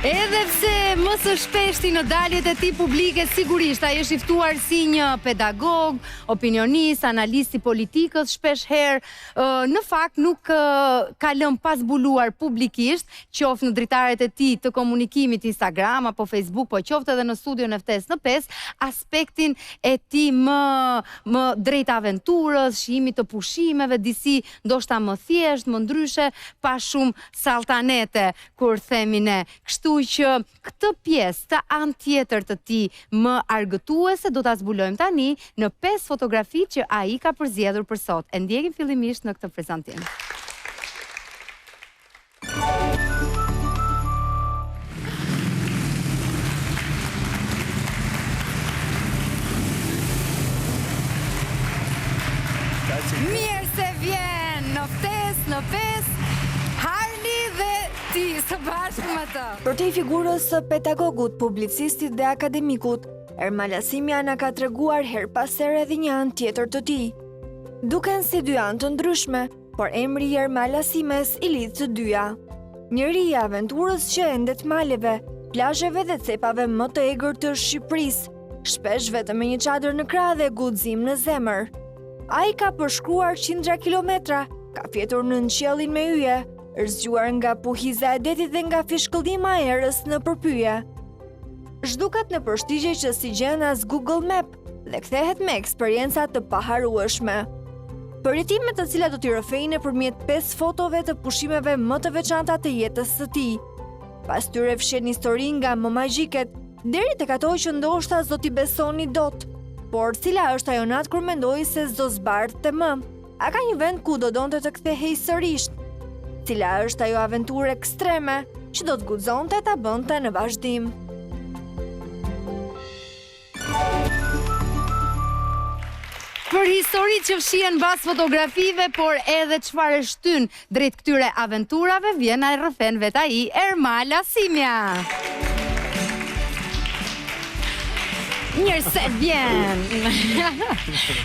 Edhe pse më së shpeshti në daljet e tij publike, sigurisht ai është i ftuar si një pedagog, opinionist, analisti politikës, shpesh herë në fakt nuk ka lënë pa zbuluar publikisht, qoftë në dritaret e tij të komunikimit Instagram apo Facebook, po qoftë edhe në studion e ftesë në 5, aspektin e tij më drejt aventurës, shijimit të pushimeve, disi ndoshta më thjesht, më ndryshe, pa shumë saltanete, kur themi ne. Kështu që këtë pjesë të anë tjetër të tij më argëtuese do ta zbulojmë tani në 5 fotografi që ai ka përzgjedhur për sot. E ndjekim fillimisht në këtë prezantim. Mirë se vjen në ftesë, në 5, Harli dhe ti së bashku me të. Për te figurës së pedagogut, publicistit dhe akademikut, Ermal Asimja na ka treguar her pas here edhe një anë tjetër të tij. Duken si dy anë të ndryshme, por emri i Ermal Asimes i lidh të dyja. Njëri i aventurës që endet maleve, plazheve dhe cepave më të egër të Shqipërisë, shpesh vetëm me një çadër në krah dhe guxim në zemër. Ai ka përshkruar qindra kilometra, ka fjetur në qiellin me yje, zgjuar nga puhiza e detit dhe nga fishkëllima e erës në përpyje. Zhduket në përshtigje që si gjen as Google Map dhe kthehet me eksperienca të paharrueshme. Përjetimet të cilat do t'i rrëfejnë nëpërmjet 5 fotove të pushimeve më të veçanta të jetës së tij. Pas tyre fshen histori nga më magjiket deri tek ato që ndoshta s'do t'i besoni dot. Por cila është ajo natë kur mendoi se s'do zbardhte më? A ka një vend ku do donte të kthehej sërish? Cila është ajo aventurë ekstreme që do të guxonte ta bënte në vazhdim? Për histori që fshihen mbas fotografive, por edhe çfarë shtyn drejt këtyre aventurave, vjen ai rrëfen vet ai, Ermal Asimja. Mirë se vjen!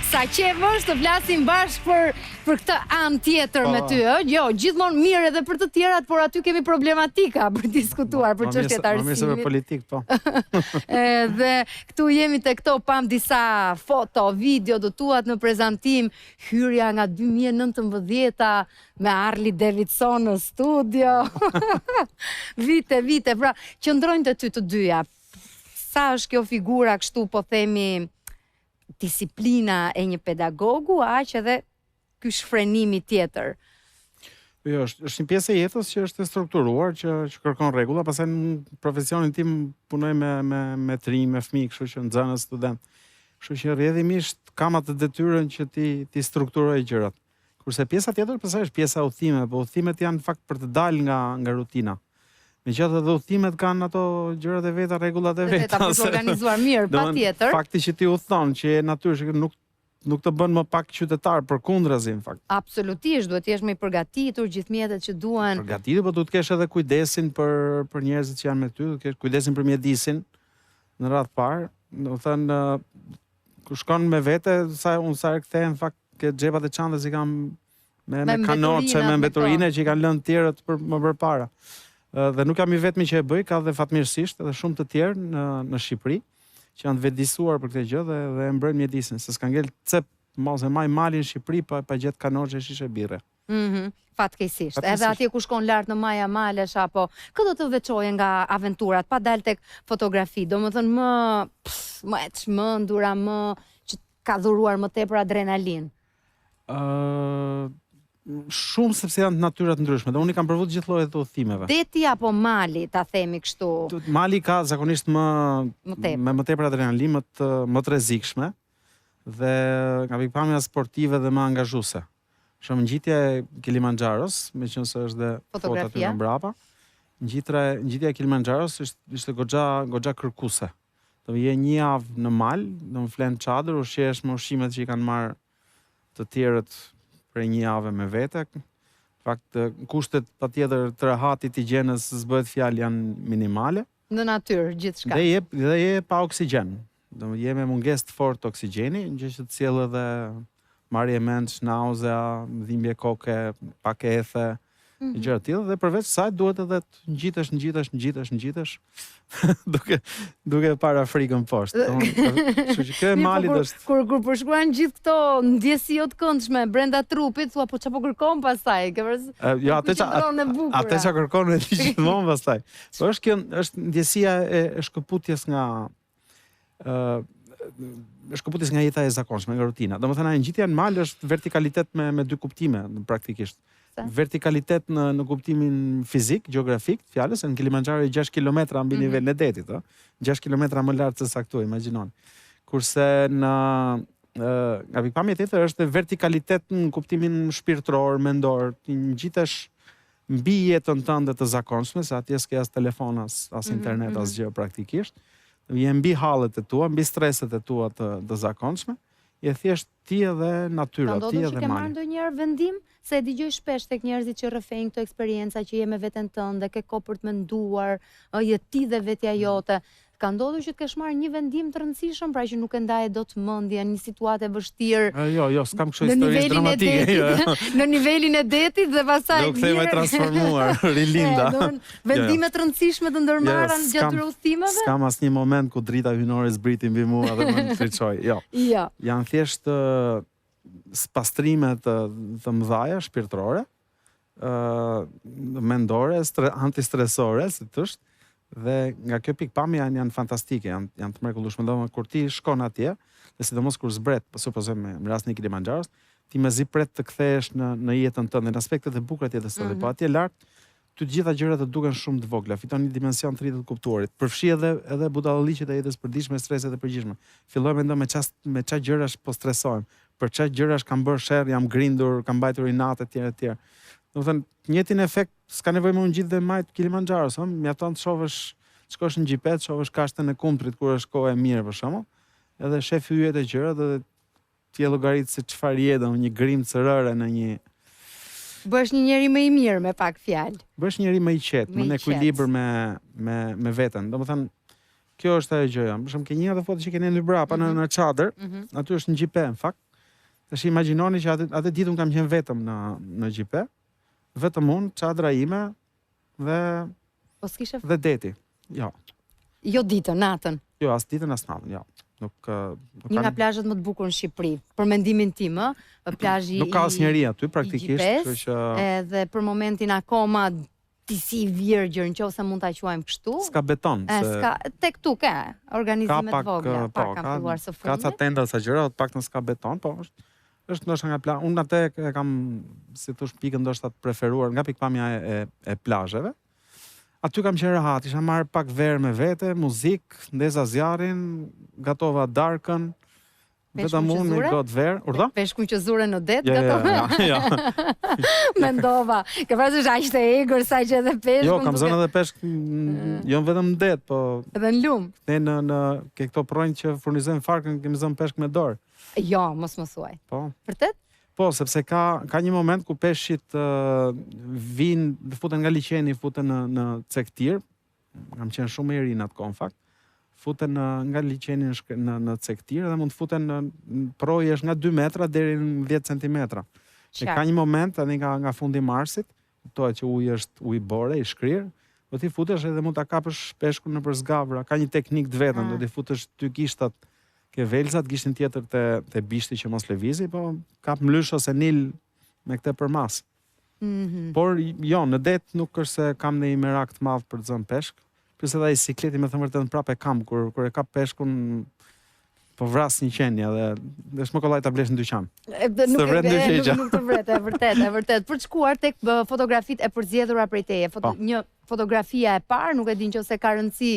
Sa qef është të flasim bashkë për këtë anë tjetër me ty, jo, gjithmonë mirë edhe për të tjerat, por aty kemi problematika për diskutuar për çështjet arsimit. Më mirë se për politik, po. Dhe këtu jemi te këto, pam disa foto, video, do tuat në prezantim, hyrja nga 2019 me Harley Davidson në studio. Vite, pra, qëndrojnë të ty të dyja. Sa është kjo figura kështu, po themi, disiplina e një pedagogu, aq edhe ky shfrenimi tjetër? Jo, është një pjesë e jetës që është e strukturuar, që kërkon rregulla, pastaj në profesionin tim punoj me trim, me fëmijë, kështu që nxënës, student. Kështu që rrjedhimisht kam atë detyrën që ti strukturoj gjërat. Kurse pjesa tjetër pastaj është pjesa e udhëtimeve, po udhëtimet janë në fakt për të dalë nga rutina. Megjithatë edhe udhëtimet kanë ato gjërat e veta, rregullat e veta. Ta kesh organizuar mirë, patjetër. Fakti që ti udhëton, që je natyrë, nuk të bën më pak qytetar, përkundrazi në fakt. Absolutisht, duhet të jesh më i përgatitur, gjithë mjetet që duan. Përgatitur, po duhet të kesh edhe kujdesin për njerëzit që janë me ty, duhet të kesh kujdesin për mjedisin në radhë parë. Do të thënë, kur shkon me vete, unë sa herë kthej në fakt ke xhepat e çantës i kam me kanoçe, me mbeturine që i kanë lënë tjerët më përpara. Dhe nuk jam i vetmi që e bëj, ka dhe fatmirësisht edhe shumë të tjerë në Shqipëri që janë të vetëdijsuar për këtë gjë dhe e mbrojnë mjedisin, se s'ka ngel cep mos e maj mali në Shqipëri pa gjet kanoçe shishe birre. Fatkeqësisht. Edhe atje ku shkon lart në maja malesh apo këtë do të veçoje nga aventurat, pa dalë tek fotografi, domethënë më e çmendura, më që ka dhuruar më tepër adrenalin. Shumë sepse janë të natyrat ndryshme, dhe unë i kam provuar gjithë llojet të udhëtimeve. Deti apo mali, ta themi kështu? Mali ka zakonisht më tepër adrenalin, më të rrezikshme dhe nga pikpamja sportive dhe më angazhuese. Shumë ngjitja e Kilimanxharos, meqense është dhe foto aty në mbrapa. Ngjitja e Kilimanxharos ishte goxha kërkuese. Do je një javë në mal, do më flen çadër, ushqehesh me ushqimet që i kanë marrë të tjerët për një javë me vete. Në fakt, kushtet patjetër të rehatit higjienës s'bëhet fjalë janë minimale. Në natyrë, gjithçka. Dhe je pa oksigjen. Do je me mungesë të fortë të oksigjeni, gjë që të sjellë edhe marrje mendsh, nauzea, dhimbje koke, pak ethe, gjëra të tilla dhe përveç saj duhet edhe të ngjitesh duke para frikën poshtë. Kështu që kjo e malit është kur përshkruan gjithë këto ndjesi të këndshme brenda trupit, thua po çfarë po kërkon pastaj? Jo, atë çka kërkon e di gjithmonë pastaj. Po është ndjesia e shkëputjes nga jeta e zakonshme, nga rutina. Domethënë ngjitja në mal është vertikalitet me dy kuptime praktikisht. Vertikalitet në kuptimin fizik, gjeografik, fjalës, në Kilimanjaro 6 kilometra mbi nivelin e detit, 6 kilometra më lart se sa këtu, imagjinoni. Kurse nga pikpamja tjetër është vertikalitet në kuptimin shpirtëror, mendor, ti ngjitesh mbi jetën tënde të zakonshme, se atje s'ke as telefon, as internet, as gjë praktikisht. Je mbi hallet e tua, mbi streset e tua të zakonshme. Je thjesht ti edhe natyra, ti edhe mali. Ka marrë ndonjëherë vendim se e dëgjoj shpesh tek njerëzit që rrëfejnë këto eksperienca që je me veten tënde, ke kohë për të menduar, je ti dhe vetja jote. Ka ndodhur që të kesh marrë një vendim të rëndësishëm, pra që nuk e ndaje dot mendjen, një situatë e vështirë. Jo, s'kam kështu histori dramatike. Në nivelin e detit dhe pastaj do kthehej transformuar, rilinda. Vendime të rëndësishme të ndërmarra gjatë udhëtimeve? S'kam asnjë moment ku drita hyjnore zbriti mbi mua dhe më shfrytçoi. Jo. Janë thjesht spastrime të mëdha shpirtërore, mendore, antistresore, si thosh. Dhe nga kjo pikpamje janë fantastike, janë të mrekullueshme. Domethënë kur ti shkon atje, dhe sidomos kur zbret, supozojmë me rastin e Kilimanxharos, ti mezi pret të kthehesh në jetën tënde, në aspektet e bukura të jetës tënde, po atje lart të gjitha gjërat të duken shumë të vogla, fiton një dimension të rritë të kuptuarit. Përfshi edhe budalliqet e jetës përditshme, streset e përgjithshme. Filloj mendoj me çfarë gjërash po stresojmë, për çfarë gjërash kam bërë sherr, jam grindur, kam mbajtur inat etj. Domethënë, njëtin efekt s'ka nevojë më ngjit dhe majt Kilimanxharos, mjafton të shohësh, shkosh në gjipet, shohësh kashtën e Kumprit kur është kohë e mirë për shembull, edhe shef hyjet e gjëra dhe ti e llogarit se çfarë je, një grim cërëre në një bësh një njeri më i mirë me pak fjalë. Bësh njeri më i qetë, më në ekuilibër me veten. Domethënë, kjo është ajo gjëja. Për shembull, ke një atë foto që keni në brapa në çadër, aty është në gjipe në fakt. Tash imagjinoni që atë ditë un kam qenë vetëm në gjipe. Vetëm unë, çadra ime dhe deti. Jo. Jo ditën, natën. Jo, as ditën as natën, jo. Një nga plazhet më të bukur në Shqipëri, për mendimin tim, plazhi nuk ka asnjëri aty praktikisht, kështu që edhe për momentin akoma ti si virgjër nëse mund ta quajmë kështu. S'ka beton, tek tu ka organizime të vogla, pak kanë filluar së fundmi. Ka ca tenda sa gjëra, të paktën s'ka beton, po është ndoshta nga plazhi. Unë atë e kam, si thosh, pikën ndoshta të preferuar nga pikpamja e plazheve. Aty kam qenë rehat, isha marrë pak verë me vete, muzikë, ndeza zjarrin, gatova darkën, vetëm unë me gotë verë. Urdhë? Peshkun që zure në det, gatova? Ja. Mendova, ke parasysh aq të egër sa që edhe peshkun. Jo, kam zënë edhe peshk, jo vetëm në det, po edhe në lum. Ne ke këto pronjë që furnizojnë farkën, kemi zënë peshk me dorë. Jo, mos më thuaj. Po. Vërtet? Po, sepse ka një moment ku peshqit vinë, futen nga liqeni, futen në cektir, kam qenë shumë e ri në atë kohë, në fakt, futen nga liqeni në cektir dhe mund të futen në projesh nga 2 metra deri në 10 centimetra. E ka një moment, tani nga fundi marsit, kuptohet që uji është uji bore, i shkrirë, do t'i futesh edhe mund ta kapësh peshkun nëpër zgavra, ka një teknik të vetën, do t'i futesh 2 gishtat ke velzat, gishtin tjetër te bishti që mos lëvizi, po kap mlysh ose nil me këtë përmas. Por jo, në det nuk është se kam në i merak të madh për të zënë peshk, plus edhe ai sikleti me thënë vërtet prapë kam kur e kap peshkun po vras një qenie dhe është më kollaj ta blesh në dyqan. Nuk të vret, e vërtet. Për të shkuar tek fotografitë e përzgjedhura prej teje, një fotografia e parë, nuk e di nëse ka rëndësi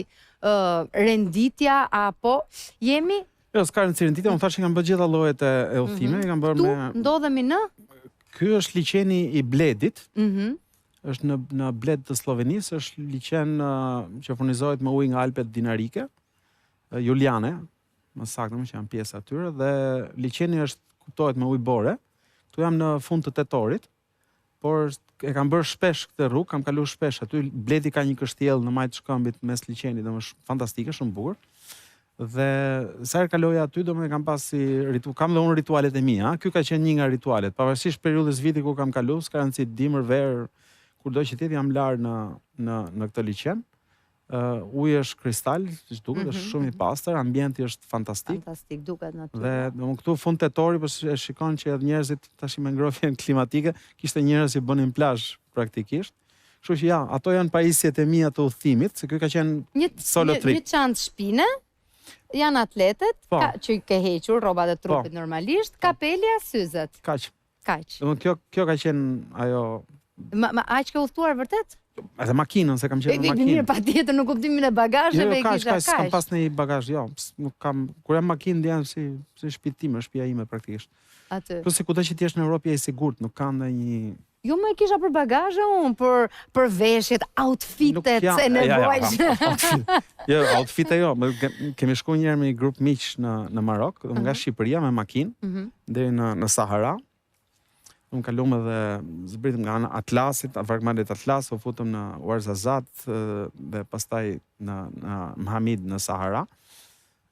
renditja apo jemi. Jo, s'ka rëndësi renditja, unë thashë që kam bërë gjitha llojet e udhëtimeve, kam bërë me. Tu ndodhemi në? Ky është liqeni i Bledit. Është në Bled të Slovenisë, është liqen që furnizohet me ujë nga Alpet Dinarike, Juliane, më saktë që janë pjesë atyre, dhe liqeni kuptohet me ujë bore. Tu jam në fund të tetorit, por e kam bërë shpesh këtë rrugë, kam kaluar shpesh aty. Bledi ka një kështjell në majtë shkëmbit mes liqenit, domethënë fantastike, shumë bukur. Dhe sa herë kaloja aty, domethënë kam dhe unë ritualet e mia, ky ka qenë një nga ritualet. Pavarësisht periudhës viti ku kam kaluar, s'ka rëndësi dimër, verë, kurdo që tjetë jam larë në këtë liqen. Uji është kristal, që duket, është shumë i pastër, ambienti është fantastik. Fantastik, duket natyrë. Dhe këtu fund tetori, e shikon që edhe njerëzit tash me ngrohjen klimatike, kishte njerëz që bënin plazh praktikisht. Kështu që ja, ato janë pajisjet e mia të udhëtimit, se ky ka qenë solo trip. Një çantë shpine, janë atletet, që ke hequr rrobat e trupit normalisht, kapelja, syzet. Kaq. Kaq. Kjo ka qenë ajo. Aq ke udhëtuar vërtet? Edhe makinën, se kam qenë në makinë. Mirë, patjetër në kuptimin e bagazheve kisha kaq. S'kam pas një bagazh, jo. Nuk kam, kur jam makinë janë si shtëpi time, shtëpia ime praktikisht. Atë. Plus se kudo që ti jesh në Europë je i sigurt, nuk ka ndonjë. Jo, më e kisha për bagazhe unë, për veshjet, outfitet, se nevojsh. Jo, outfite jo. Kemi shku njerë me një grup miq në Marok, nga Shqipëria me makinë, deri në Sahara. Unë kalum edhe zbritëm nga Atlasit, fragmentet Atlas, u futëm në Ouarzazate dhe pastaj në Mohamid në Sahara.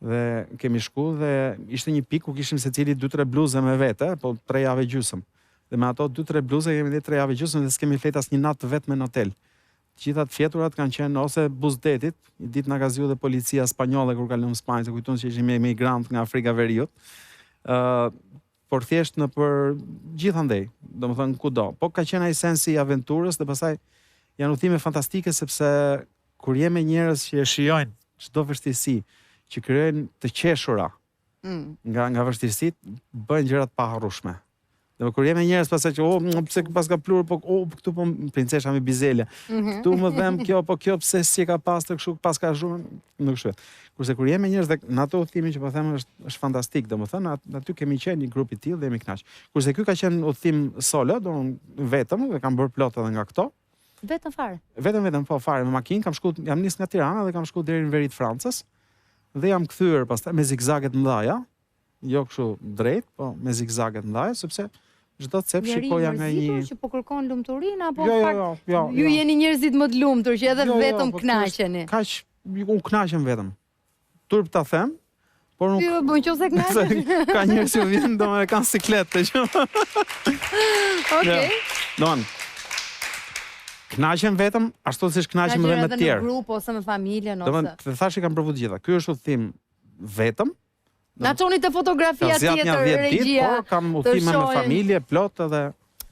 Dhe kemi shku dhe ishte një pikë ku kishim secili 2-3 bluze me vete, po 3 javë gjysmë. Dhe me ato 2-3 bluze kemi dhe 3 javë gjysmë dhe s'kemi flet asnjë natë vetëm në hotel. Gjithat fjeturat kanë qenë ose buzdetit, një ditë na ka zgjuar dhe policia spanjolle kur kalum Spanjë, se kujton se ishim emigrant nga Afrika e Veriut. Por thjesht në për gjithandej, domethënë kudo. Po ka qenë ai sensi i aventurës dhe pastaj janë udhime fantastike sepse kur je me njerëz që e shijojnë çdo vështirësi, që krijojnë të qeshura nga vështirësitë, bëjnë gjëra të paharrueshme. Dhe kur je me njerëz pastaj që pse pas ka plur, po këtu po princesha me bizelja. Këtu më dhem kjo, po kjo pse si ka pastër kështu, pas ka zhurmë, nuk shkret. Kurse kur je me njerëz dhe në ato udhime që po them është fantastik, domethënë aty kemi qenë një grup i tillë dhe jemi kënaq. Kurse ky ka qenë udhim solo, vetëm dhe kam bërë plot edhe nga këto. Vetëm fare. Vetëm po fare me makinë, jam nis nga Tirana dhe kam shkuar deri në veri të Francës. Dhe jam kthyer pastaj me zigzaget mëdha, jo kështu drejt, po me zigzaget mëdha, sepse çdo cep shikoja nga një që po kërkon lumturinë apo jo. Ju jeni njerëzit më të lumtur që edhe vetëm kënaqeni. Kaq unë kënaqem vetëm. Turp ta them, por nuk. Jo, bën qose kënaqesh. Ka njerëz që vjen domethënë kanë sikletë që. Okej. Don. Kënaqem vetëm, ashtu siç kënaqem edhe me të tjerë. Në grup ose me familjen ose. Domethënë, thashë kam provuar të gjitha. Ky është udhim vetëm. Na çoni të fotografia tjetër regjia. Po kam udhime me familje, plot edhe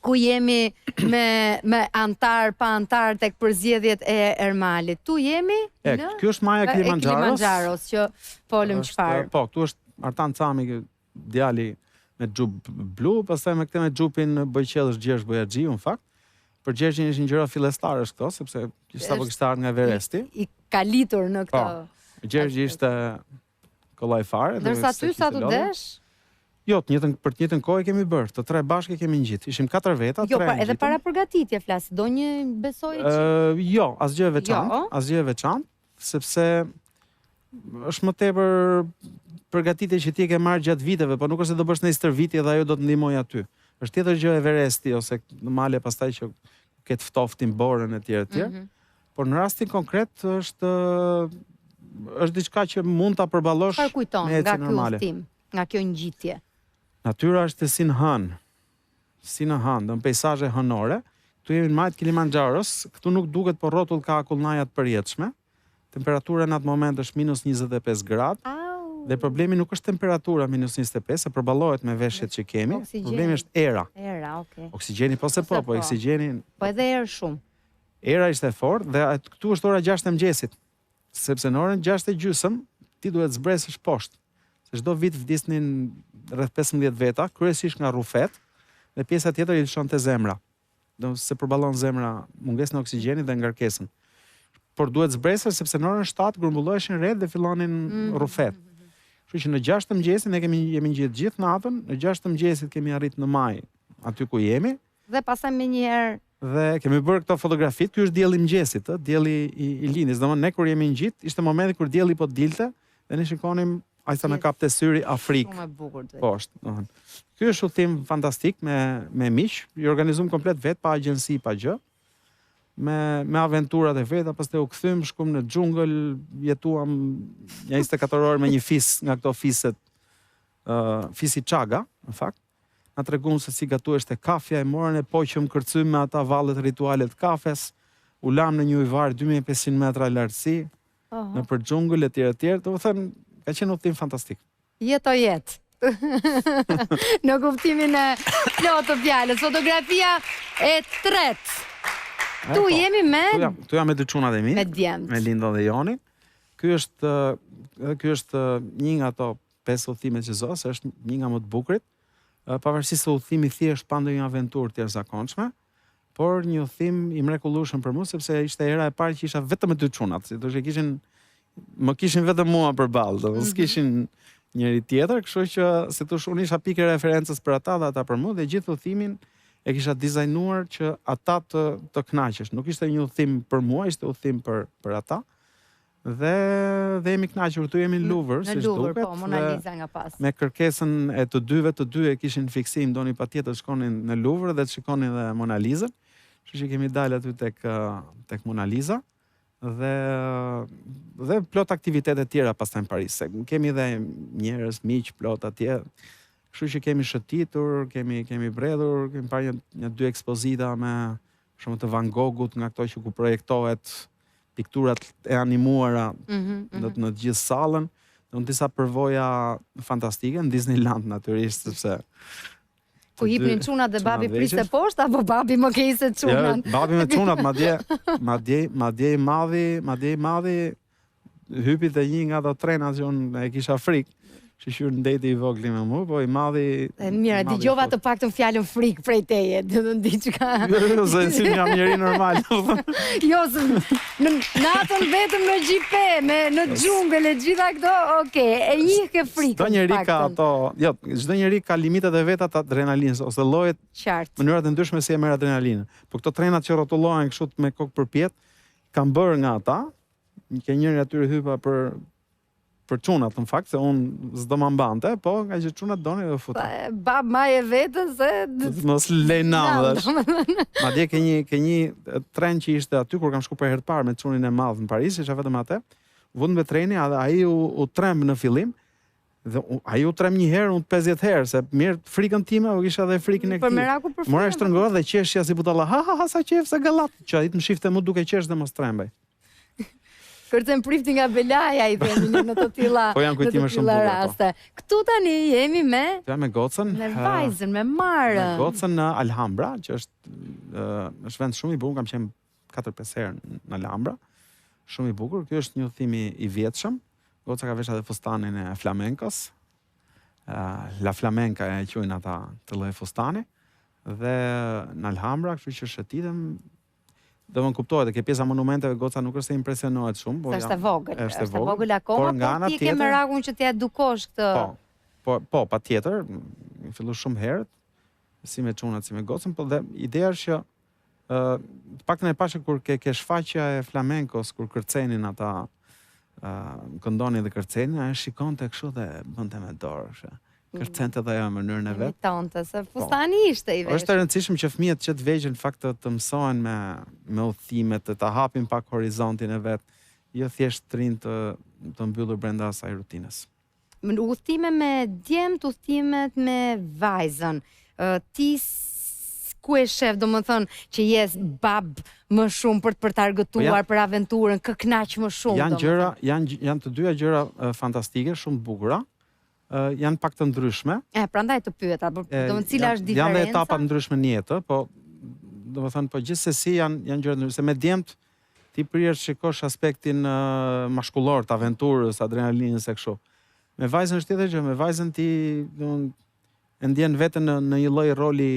ku jemi me antar pa antar tek përzgjedhjet e Ermalit. Tu jemi në Ky është maja Kilimanxharos që folëm çfarë. Po, këtu është Artan Cami, djali me xhup blu, pastaj me këtë me xhupin Bojqellësh Gjergj Bojaxhiu në fakt. Për Gjergjin ishin gjëra fillestarësh këto, sepse sapo kishte ardhur nga Everesti. I kalitur në këtë. Gjergji ishte kollaj fare. Ndërsa ty sa të desh? Jo, për të njëjtën kohë kemi bërë, të tre bashkë kemi ngjit. Ishim 4 veta, 3. Jo, edhe para përgatitje flas. Do një besoj që jo, asgjë e veçantë, asgjë e veçantë, sepse është më tepër përgatitje që ti e ke marrë gjatë viteve, por nuk është se do bësh në stërvitje dhe ajo do të ndihmojë aty. Është tjetër gjë Everesti ose në male pastaj që ket ftoftin borën e tjerë. Por në rastin konkret është diçka që mund ta përballosh me ecje normale. Nga kjo ngjitje. Natyra është si në hënë. Si në hënë, në peizazhe hënore. Këtu jemi në majt Kilimanxharos, këtu nuk duket por rrotull ka akullnaja të përjetshme. Temperatura në atë moment është -25 gradë. Dhe problemi nuk është temperatura -25, se përballohet me veshjet që kemi. Problemi është era. Era, okay. Oksigjeni po oksigjeni. Po edhe erë shumë. Era ishte fort dhe këtu është ora 6 e mëngjesit. Sepse në orën 6:30 ti duhet zbresësh poshtë. Se çdo vit vdisnin rreth 15 veta, kryesisht nga rrufet, dhe pjesa tjetër i lëshonte zemra. Do se përballon zemra mungesën e oksigjenit dhe ngarkesën. Por duhet zbresësh sepse në orën 7 grumbulloheshin rreth dhe fillonin rrufet. Kështu që në 6 të mëngjesit ne jemi ngjitur gjithë natën, në 6 të mëngjesit kemi arrit në maj aty ku jemi. Dhe pastaj menjëherë dhe kemi bërë këto fotografitë. Ky është dielli i mëngjesit, dielli i lindjes. Domethënë ne kur jemi ngjit, ishte momenti kur dielli po dilte dhe ne shikonim ai sa na kapte syri Afrikë. Shumë e bukur. Poshtë, domethënë. Ky është udhim fantastik me miq, i organizuam komplet vet pa agjenci, pa gjë. Me aventurat e veta, pastaj u kthym, shkum në xhungël, jetuam një 24 orë me një fis nga këto fiset, fisi Çaga, në fakt. na treguan se si gatueshte kafja, e morën e poqëm kërcym me ata vallet rituale të kafes, u lam në një ujvar 2500 metra lartësi, në për xhungël e tjerë, do të thënë, ka qenë udhtim fantastik. Jetë o jetë. Në kuptimin e plot të fjalës, fotografia e tretë. Tu jemi me... Tu jam me dy çunat e mi, me djemt. Me Lindon dhe Joni. Ky është një nga ato 5 udhime që zos, është një nga më të bukurit. Pavarësisht se udhimi thjesht pa ndonjë aventurë të jashtëzakonshme, por një udhim i mrekullueshëm për mua sepse ishte hera e parë që isha vetëm me dy çunat, si thoshë më kishin vetëm mua përballë, s'kishin njëri tjetër, kështu që si thosh unë isha pikë referencës për ata dhe ata për mua dhe gjithë udhimin e kisha dizajnuar që ata të kënaqesh. Nuk ishte një udhim për mua, ishte udhim për ata. Dhe jemi kënaqur, këtu jemi në Louvre, siç duket. Po, Mona Lisa nga pas. Me kërkesën e të dy e kishin fiksim, donin patjetër shkonin në Louvre dhe të shikonin dhe Mona Lisën. Kështu që kemi dalë aty tek Mona Lisa dhe plot aktivitete tjera pastaj në Paris. Kemi dhe njerëz, miq plot atje. Kështu që kemi shëtitur, kemi bredhur, kemi parë një 2 ekspozita me shumë të Van Goghut, nga këto që ku projektohet pikturat e animuara në të gjithë sallën, në disa përvoja fantastike, në Disneyland natyrisht, sepse... Ku hipnin çunat dhe babi priste poshtë, apo babi më kejse çunat? Babi me çunat, madje i madhi, hypi te një nga ato trena që unë e kisha frikë. Shqyr në deti i vogli me mu, po i madhi... Mira, dëgjova të paktën fjalën frikë prej teje, dhe të ndi që ka... Jo, se si jam njeri normal. Jo, në natën vetëm në gjipe, në xhungël e gjitha këto, oke, e njih ke frikën. Çdo njeri ka ato, jo, çdo njeri ka limitet e veta të adrenalinës, ose llojet, mënyrat e ndryshme si e merr adrenalinën. Po këto trenat që rrotullohen kështu me kokë përpjet, kanë bërë nga ata, ke njëri atyre hypa për çunat, në fakt, se unë s'do ma mbante, po nga që çunat doni dhe futa. Bab maje vetën se... Mos lejnam dhe. Madje ke një tren që ishte aty, kur kam shku për herë të parë me çunin e madh në Paris, isha vetëm atë, vund me treni, edhe ai u tremb në fillim, dhe ai u tremb një herë, unë 50 herë, se mirë frikën time, u kisha dhe frikën e këtij. Për meraku për frikën. Mora shtrëngova dhe qeshja si butalla, ha, sa qef, sa gallat, që ai të më shifte mu duke qesh dhe mos trembej. Kërcen prifti nga belaja i themi në të tilla raste. Këtu tani jemi me... Ja, me gocën. Me vajzën, me Marën. Me gocën në Alhambra, që është vend shumë i bukur, kam qenë 4-5 herë në Alhambra. Shumë i bukur, kjo është një udhim i vjetshëm. Goca ka vesh edhe fustanin e flamenkos. La flamenka e quajnë ata të lloj fustani. Dhe në Alhambra, kështu që shëtitem. Do më kuptohet, ke pjesa monumenteve, goca nuk është se impresionohet shumë. Është e vogël, është e vogël akoma, por ti ke merakun që t'ja edukosh këtë... Po, pa tjetër, fillu shumë herët, si me çunat, si me gocën, po dhe ideja është që, të paktën e pashë kur ke shfaqja e flamenkos, kur kërcenin ata, këndonin dhe kërcenin, ajo shikonte kështu dhe bënte me dorë, kërcente dhe ajo në mënyrën e vet. Tonte, se fustani ishte i vesh. Është e rëndësishme që fëmijët që të vegjël në fakt të mësohen me udhime, të hapin pak horizontin e vet, jo thjesht të rinë të mbyllur brenda asaj rutinës. Udhime me djemt, udhimet me vajzën. Ti ku e shef, do më thënë, që jes bab më shumë për të argëtuar, për aventurën, kë knaq më shumë? Janë të dyja gjëra fantastike, shumë bukura. Janë pak të ndryshme. Prandaj të pyeta, do më cila është diferenca? Janë dhe etapat ndryshme në jetë, po do më thënë, po gjithsesi janë gjëra ndryshme. Se me djemt, ti prirë shikosh aspektin mashkullor të aventurës, adrenalinës e kështu. Me vajzën është tjetër gjë, me vajzën ti e ndjen veten në një lloj roli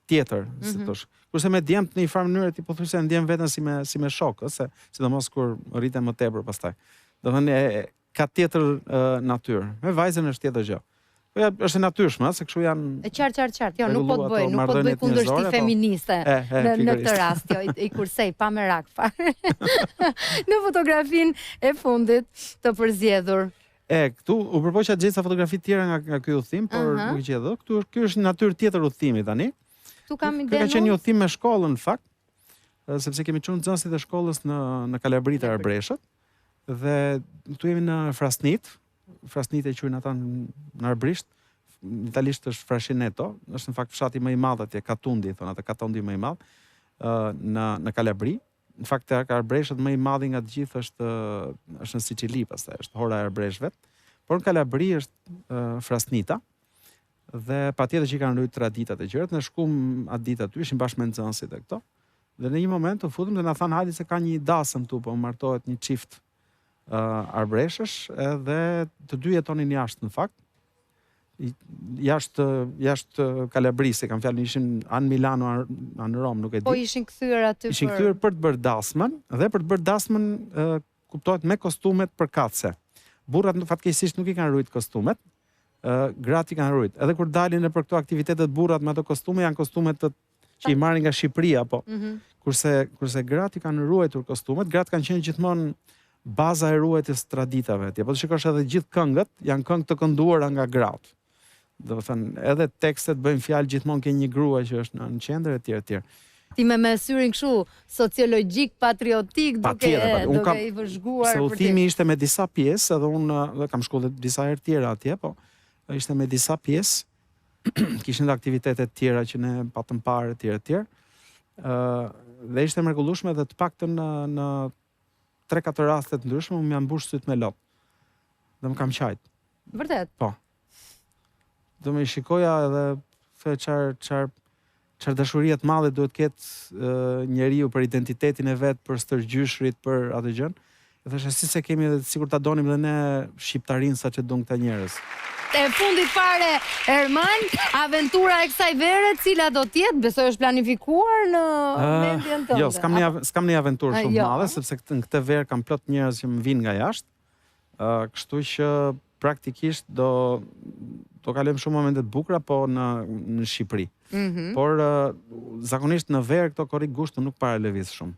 tjetër, si thosh. Kurse me djemt në një farë mënyrë ti po thuaj se ndjen veten si me shok, ose sidomos kur rriten më tepër pastaj. Do thënë ka tjetër natyrë. Me vajzën është tjetër gjë. Po është e natyrshme, se kështu janë... E qartë, jo, nuk po të bëj kundërshtim feministe në këtë rast, jo, i kursej, pa merak fare. Në fotografin e fundit të përzjedhur. Këtu, u përpoqa gjitha fotografi tjera nga ky udhim, por nuk i gjetë. Ky është natyrë tjetër udhimi tani. Tu kam ide. Ka qenë një udhim me shkollën, në fakt, sepse kemi çuar nxënësit e shkollës në Kalabrita Arbreshët. Dhe këtu jemi në Frasnit e quajnë ata në arbrisht, italisht është Frascineto, është në fakt fshati më i madh atje, Katundi, thonë atë Katundi më i madh, në Kalabri. Në fakt arbreshët më i madhi nga të gjithë është në Sicili, pastaj është hora e arbreshëve. Por në Kalabri është Frasnita. Dhe patjetër që i kanë rrit traditat e gjërat, ne shkum atë ditë aty, ishim bashkë me nxënësit e këto. Dhe në një moment u futëm dhe na thanë hajde se ka një dasëm këtu, po martohet një çift arbreshësh, edhe të dy jetonin jashtë në fakt. Jashtë Kalabrisë, kam fjalën, ishin anë Milano, anë Rom, nuk e di. Po ishin kthyer aty ishin kthyer për të bërë dasmën, dhe për të bërë dasmën kuptohet me kostumet përkatëse. Burrat në fatkeqësisht nuk i kanë ruajt kostumet, gratë i kanë ruajt. Edhe kur dalin për këto aktivitetet burrat me ato kostume, janë kostumet që i marrin nga Shqipëria, po. Kurse gratë i kanë ruajtur kostumet, gratë kanë qenë gjithmonë baza e ruajtjes traditave atje. Po të shikosh edhe gjithë këngët, janë këngë të kënduara nga gratë. Do të thënë, edhe tekstet bëjnë fjalë gjithmonë ke një grua që është në qendër etj etj. Ti me syrin kështu sociologjik, patriotik, duke i vëzhguar. Se udhimi ishte me disa pjesë, edhe unë kam shkuar disa herë tjera atje, po ishte me disa pjesë. Kishin dhe aktivitetet tjera që ne patëm parë etj etj. Dhe ishte mrekullueshme dhe të paktën në 3-4 raste të ndryshme më janë mbush syt me lop. Dhe më kam qajt. Vërtet? Po. Do më shikoja edhe çfarë dashuria të madhe duhet ketë njeriu për identitetin e vet, për stërgjyshrit, për atë gjën. E thashë si se kemi edhe sikur ta donim dhe ne shqiptarinë saçi don këta njerëz. E fundit fare, Erman, aventura e kësaj vere, cila do t'jetë, besoj është planifikuar në mendjen tënde? Jo, s'kam një aventurë shumë madhe, sepse në këtë verë kam plot njerëz që më vinë nga jashtë, kështu që praktikisht do kalojmë shumë momente të bukura, po në Shqipëri. Por zakonisht në verë këto korrik gushtu nuk para lëviz shumë.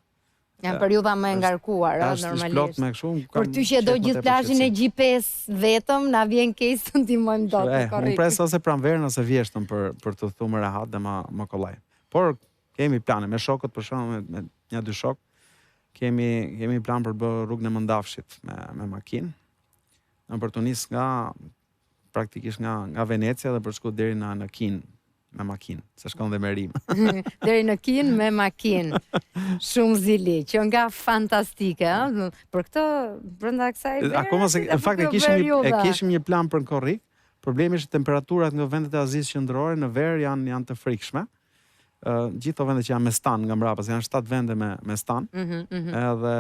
Janë periudha më ngarkuar, normalisht. Për ty që do gjithë plazhin e G5 vetëm, na vjen keq të ndihmojmë dot të korrik. Unë pres ose pranverën ose vjeshtën për të thumë rehat dhe më kollaj. Por kemi plane me shokët, për shembull me 1-2 shok, kemi plan për bërë rrugën e Mëndafshit me makinë. Për të nis praktikisht nga Venecia dhe për shku deri në Kinë me makinë, se shkon dhe me rim. Deri në Kinë me makinë. Shumë zili, që nga fantastike, për këtë brenda kësaj vere. Akoma se në fakt e kishim një plan për në korrik. Problemi është temperaturat nga vendet e Azisë qendrore në verë janë të frikshme. Gjithë vendet që janë me stan nga mbrapa, se janë 7 vende me stan. Edhe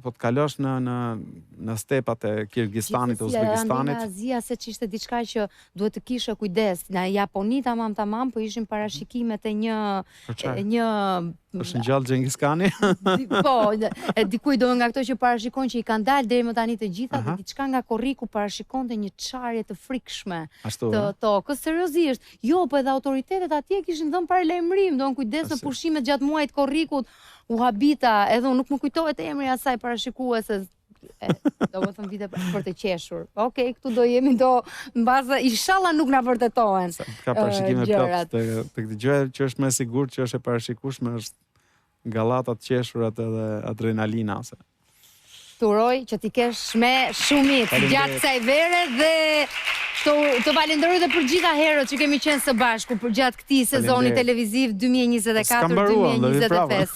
po të kalosh në stepat e Kirgistanit, e Uzbekistanit. Nga Azia, se që ishte diçka që duhet të kishe kujdes. Në Japoni tamam, po ishin parashikimet e një është në gjallë Gjengis Khani? Po, dikuj do nga këto që parashikon që i kanë dalë deri më tani të gjitha, dhe diçka nga korriku parashikonte një çarje të frikshme të tokës, seriozisht. Jo, po edhe autoritetet atje kishin dhënë paralajmërim, do në kujdes në pushimet gjatë muajit korrikut, u habita, edhe unë nuk më kujtohet emri asaj parashikuese, do më thëmë vite për të qeshur. Okej, këtu do jemi në bazë, inshallah nuk na vërtetohen gjërat. Ka parashikime plot të këtë gjë që është më sigurt që është e parashikueshme është gallatat, qeshurat edhe adrenalina. Turoj që ti kesh me shumit gjatë kësaj vere dhe të falenderoj dhe për gjitha herët që kemi qenë së bashku për gjatë këtij sezoni televiziv 2024-2025.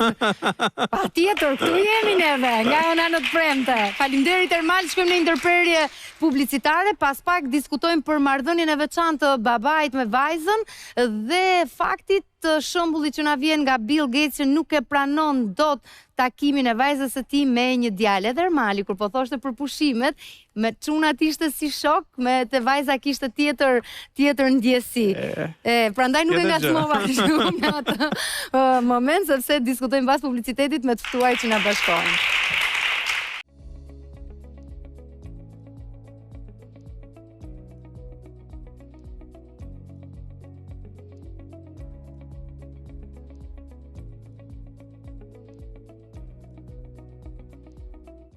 Patjetër, këtu jemi neve, nga ona në të premte. Faleminderit Ermal, shkojmë në ndërprerje publicitare, pas pak diskutojmë për marrëdhënien e veçantë të babait me vajzën dhe faktit të shembullit që na vjen nga Bill Gates që nuk e pranon dot takimin e vajzës së tij me një djalë. Edhe Ermali kur po thoshte për pushimet, me çunat ishte si shok, me te vajza kishte tjetër ndjesi. Prandaj nuk e ngacmova shumë në atë moment, sepse diskutojmë pas publicitetit me të ftuar që na bashkojnë.